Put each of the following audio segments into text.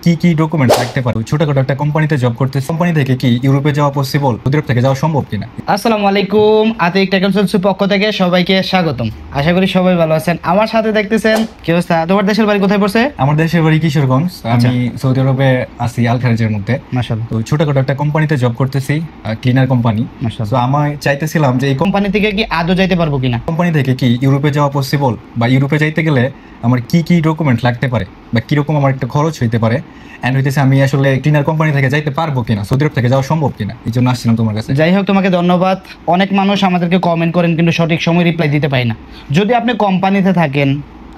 কি কি ডকুমেন্টস রাখতে পারো? ছোটখাটো একটা কোম্পানিতে জব করতে, কোম্পানি থেকে কি ইউরোপে যাওয়া পসিবল? ইউরোপ থেকে যাওয়া সম্ভব কিনা? আসসালামু আলাইকুম, আতিক টেকনসলসের পক্ষ থেকে সবাইকে স্বাগতম। আশা করি সবাই ভালো আছেন। আমার সাথে দেখতেছেন কি অবস্থা? তোমার দেশের বাড়ি কোথায় পড়ছে? আমার দেশের বাড়ি কিশোরগঞ্জ। আমি সৌদি আরবে আছি, আল খারেজের মধ্যে। মাশাআল্লাহ। তো ছোটখাটো একটা কোম্পানিতে জব করতেছি, ক্লিনার কোম্পানি। তো আমি চাইতেছিলাম যে এই কোম্পানি থেকে কি আদৌ যাইতে পারবো কিনা, কোম্পানি থেকে কি ইউরোপে যাওয়া পসিবল, বা ইউরোপে যাইতে গেলে আমার কি কি ডকুমেন্ট লাগতে পারে, বা কিরকম আমার একটা খরচ হইতে পারে, এন্ড হইতেছে আমি আসলে ক্লিনার কোম্পানি থেকে যাইতে পারবো কিনা, সৌদি আরব থেকে যাওয়া সম্ভব কিনা, এই জন্য আসছিলাম তোমার কাছে। যাই হোক, তোমাকে ধন্যবাদ। অনেক মানুষ আমাদেরকে কমেন্ট করেন কিন্তু সঠিক সময় রিপ্লাই দিতে পারি না। যদি আপনি কোম্পানিতে থাকেন,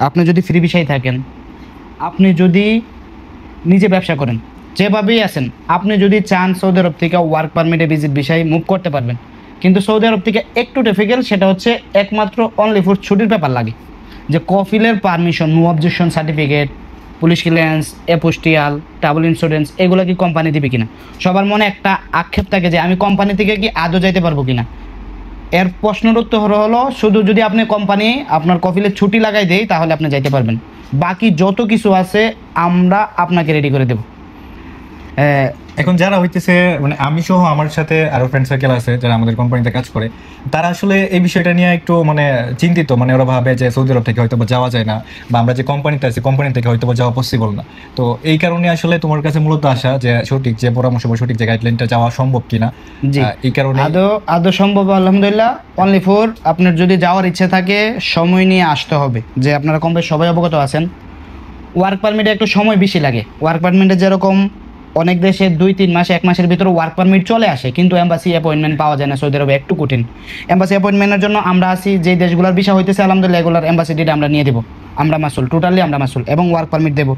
আপনি যদি ফ্রি ভিসায় থাকেন, আপনি যদি নিজে ব্যবসা করেন, যেভাবেই আছেন, আপনি যদি চান সৌদি আরব থেকে ওয়ার্ক পারমিটে ভিজিট ভিসায় মুভ করতে পারবেন। কিন্তু সৌদি আরব থেকে একটু ডিফিকাল্ট, সেটা হচ্ছে একমাত্র অনলি ফর ছুটির পেপার লাগে, যে কফিলের permission, no objection certificate, police clearance, apostille, travel insurance, এগুলো কি কোম্পানি দিবে কিনা। সবার মনে একটা আক্ষেপ থাকে যে আমি কোম্পানি থেকে কি আদৌ যাইতে পারবো কিনা। এর প্রশ্নের উত্তর হলো শুধু যদি আপনি কোম্পানি আপনার কফিলের ছুটি লাগাই দেয় তাহলে আপনি যাইতে পারবেন। বাকি যত কিছু আছে আমরা আপনাকে রেডি করে দেব। এখন যারা হইতেছে মানে আমি সহ আমার সাথে আরো ফ্রেন্ড সার্কেল আছে যারা আমাদের কোম্পানিতে কাজ করে, তারা আসলে এই বিষয়টা নিয়ে একটু মানে চিন্তিত। মানে ওরা ভাবে যে সৌদি আরব থেকে হয়তো যাওয়া যায় না, বা আমরা যে কোম্পানিতে আছি কোম্পানি থেকে হয়তো যাওয়া পসিবল না। তো এই কারণে আসলে তোমার কাছে মূলত আসা যে সঠিক যে পরামর্শ বা সঠিক যে গাইডলাইনটা যাওয়া সম্ভব কিনা। এই কারণে আদৌ সম্ভব আলহামদুলিল্লাহ। অনলি ফর আপনার যদি যাওয়ার ইচ্ছে থাকে সময় নিয়ে আসতে হবে। যে আপনারা কম বেশি সবাই অবগত আছেন, ওয়ার্ক পারমিটে একটু সময় বেশি লাগে। ওয়ার্ক পারমিটে যেরকম অনেক দেশে 2-3 মাস 1 মাসের ভিতরে ওয়ার্ক পারমিট চলে আসে, কিন্তু এম্বাসি অ্যাপয়েন্টমেন্ট পাওয়া যায় না। সৌদি আরবে একটু কঠিন। এম্বাসি অ্যাপয়েন্টমেন্টের জন্য আমরা আসি যে দেশগুলোর ভিসা হইতেছে আলহামদুলিল্লাহ, এগুলোর এম্বাসি ডিট আমরা নিয়ে দেবো। আমরা মাসুল, টোটালি আমরা মাসুল, এবং ওয়ার্ক পারমিট দেবো।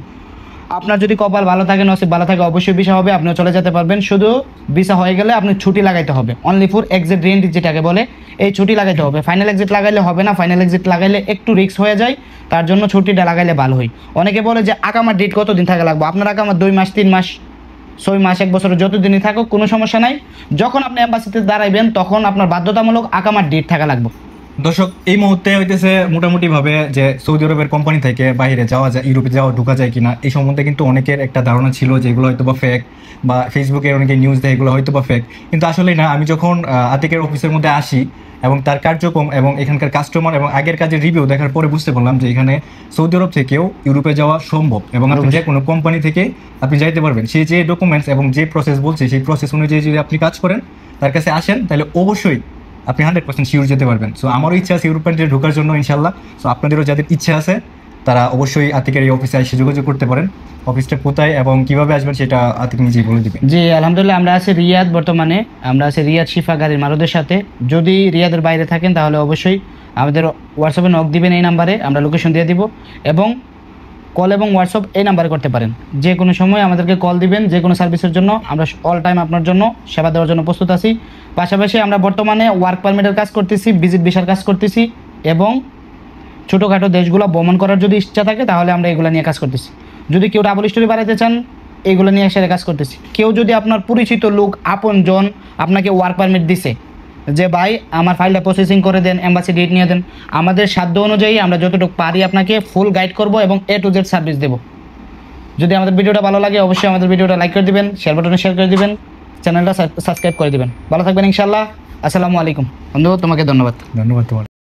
আপনার যদি কপাল ভালো থাকে, নসিব ভালো থাকে, অবশ্যই ভিসা হবে, আপনিও চলে যেতে পারবেন। শুধু ভিসা হয়ে গেলে আপনি ছুটি লাগাইতে হবে। অনলি ফর এক্সিট রেন্ট যেটাকে বলে, এই ছুটি লাগাইতে হবে। ফাইনাল এক্সিট লাগাইলে হবে না, ফাইনাল এক্সিট লাগাইলে একটু রিস্ক হয়ে যায়, তার জন্য ছুটিটা লাগাইলে ভালো হয়। অনেকে বলে যে আকামার ডেট কতদিন থাকা লাগবে। আপনার আকামার 2 মাস, 3 মাস, 6 মাস, 1 বছর, যতদিনই থাকুক কোনো সমস্যা নাই। যখন আপনি এম্বাসিতে দাঁড়াইবেন তখন আপনার বাধ্যতামূলক আকামার ডেট থাকা লাগবে। দর্শক, এই মুহূর্তে হইতেছে মোটামুটি ভাবে যে সৌদি আরবের কোম্পানি থেকে বাইরে যাওয়া যায়, ইউরোপে যাওয়া ঢোকা যায় কিনা, এই সম্বন্ধে কিন্তু অনেকের একটা ধারণা ছিল যে এগুলো হয়তো বা ফেক, বা ফেসবুকে অনেকে নিউজ দেয় এগুলো হয়তো বা ফেক। কিন্তু আসলে না। আমি যখন আতিকের অফিসের মধ্যে আসি এবং তার কার্যক্রম এবং এখানকার কাস্টমার এবং আগের কাজের রিভিউ দেখার পরে বুঝতে পারলাম যে এখানে সৌদি আরব থেকেও ইউরোপে যাওয়া সম্ভব, এবং আপনি যে কোনো কোম্পানি থেকে আপনি যাইতে পারবেন। সেই যে ডকুমেন্টস এবং যে প্রসেস বলছে সেই প্রসেস অনুযায়ী যদি আপনি কাজ করেন, তার কাছে আসেন, তাহলে অবশ্যই আপনি 100% শিওর যেতে পারবেন। সো আমারও ইচ্ছা আছে ইউরোপ কান্ট্রিতে ঢোকার জন্য ইনশাল্লাহ। সো আপনাদেরও যাদের ইচ্ছা আছে তারা অবশ্যই আতিকের এই অফিসে এসে যোগাযোগ করতে পারেন। অফিসটা কোথায় এবং কিভাবে আসবেন সেটা আতিক নিজেই বলে দিবেন। জি আলহামদুলিল্লাহ, আমরা আছি রিয়াদ। বর্তমানে আমরা আছি রিয়াদ শিফা গাড়ির মারুদের সাথে। যদি রিয়াদের বাইরে থাকেন তাহলে অবশ্যই আমাদের হোয়াটসঅ্যাপে নক দিবেন, এই নাম্বারে আমরা লোকেশন দিয়ে দিব, এবং কল এবং হোয়াটসঅ্যাপ এই নাম্বারে করতে পারেন। যে কোনো সময় আমাদেরকে কল দিবেন, যে কোনো সার্ভিসের জন্য আমরা অল টাইম আপনার জন্য সেবা দেওয়ার জন্য প্রস্তুত আছি। পাশাপাশি আমরা বর্তমানে ওয়ার্ক পারমিটের কাজ করতেছি, ভিজিট ভিসার কাজ করতেছি, এবং ছোটোখাটো দেশগুলো ভ্রমণ করার যদি ইচ্ছা থাকে তাহলে আমরা এগুলো নিয়ে কাজ করতেছি। যদি কেউ ডাবল স্টোরি বাড়াইতে চান, এগুলো নিয়ে একসাথে কাজ করতেছি। কেউ যদি আপনার পরিচিত লোক, আপনজন আপনাকে ওয়ার্ক পারমিট দিছে যে ভাই আমার ফাইলটা প্রসেসিং করে দেন, এম্বাসি ডেট নিয়ে দেন, আমাদের সাধ্য অনুযায়ী আমরা যতটুকু পারি আপনাকে ফুল গাইড করব এবং A to Z সার্ভিস দেবো। যদি আমাদের ভিডিওটা ভালো লাগে অবশ্যই আমাদের ভিডিওটা লাইক করে দিবেন, শেয়ার বাটনে শেয়ার করে দিবেন, চ্যানেলটা সাবস্ক্রাইব করে দিবেন। ভালো থাকবেন ইনশাল্লাহ। আসসালামু আলাইকুম। বন্ধু, তোমাকে ধন্যবাদ। ধন্যবাদ তোমার।